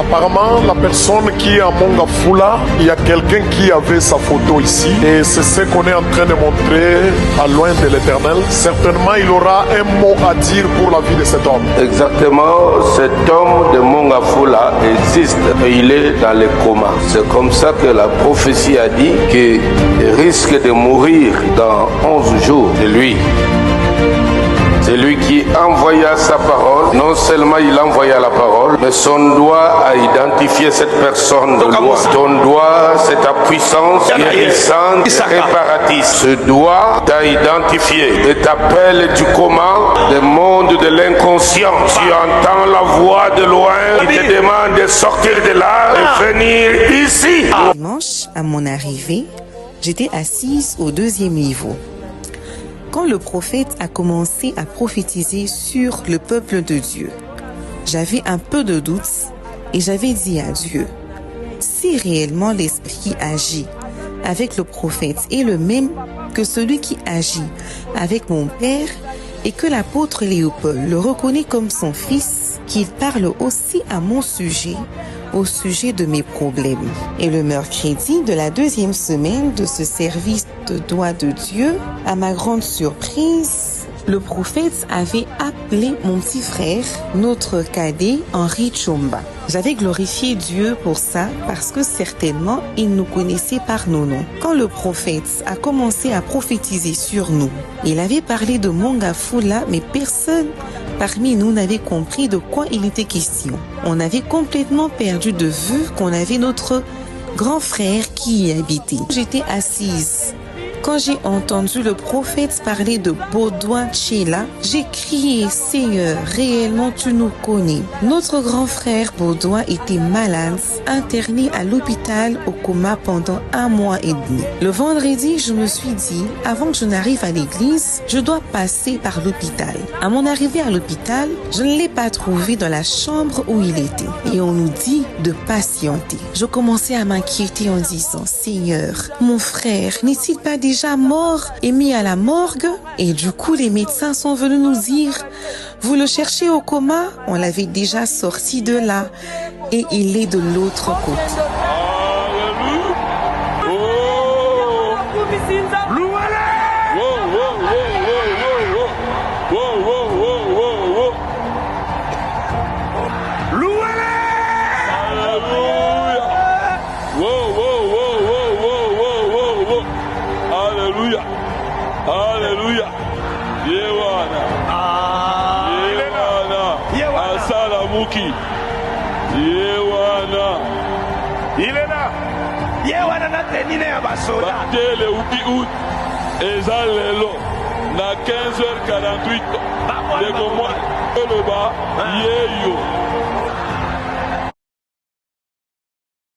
Apparemment, la personne qui est à Mongafula, il y a quelqu'un qui avait sa photo ici. Et c'est ce qu'on est en train de montrer à loin de l'Éternel. Certainement, il aura un mot à dire pour la vie de cet homme. Exactement, cet homme de Mongafula existe. Il est dans le coma. C'est comme ça que la prophétie a dit qu'il risque de mourir dans 11 jours de lui. C'est lui qui envoya sa parole. Non seulement il envoya la parole, mais son doigt a identifié cette personne de loi. Ton doigt, c'est ta puissance guérissante et réparatrice. Ce doigt t'a identifié et t'appelle du coma, des mondes de l'inconscient. Tu entends la voix de loin qui te demande de sortir de là et venir ici. Dimanche, à mon arrivée, j'étais assise au 2e niveau. Quand le prophète a commencé à prophétiser sur le peuple de Dieu, j'avais un peu de doute et j'avais dit à Dieu, si réellement l'esprit qui agit avec le prophète est le même que celui qui agit avec mon père et que l'apôtre Léopold le reconnaît comme son fils, qu'il parle aussi à mon sujet, au sujet de mes problèmes. Et le mercredi de la 2e semaine de ce service de doigt de Dieu, à ma grande surprise, le prophète avait appelé mon petit frère, notre cadet, Henri Chomba. J'avais glorifié Dieu pour ça parce que certainement il nous connaissait par nos noms. Quand le prophète a commencé à prophétiser sur nous, il avait parlé de Mongafula, mais personne parmi nous n'avait compris de quoi il était question. On avait complètement perdu de vue qu'on avait notre grand frère qui y habitait. J'étais assise. Quand j'ai entendu le prophète parler de Baudouin Tchela, j'ai crié, Seigneur, réellement tu nous connais. Notre grand frère Baudouin était malade, interné à l'hôpital au coma pendant 1 mois et demi. Le vendredi, je me suis dit, avant que je n'arrive à l'église, je dois passer par l'hôpital. À mon arrivée à l'hôpital, je ne l'ai pas trouvé dans la chambre où il était. Et on nous dit de patienter. Je commençais à m'inquiéter en disant, Seigneur, mon frère, n'est-il pas déjà mort et mis à la morgue? Et du coup, les médecins sont venus nous dire, vous le cherchez au coma? On l'avait déjà sorti de là et il est de l'autre côté. Alléluia. Yewana. Yewana. Asala Muki. Yewana. Il est là. Yewana na tenine ya basoda. Batele ubi out. Ezalelo. Na 15h48. De Gomwa. Le bas. Yeyo.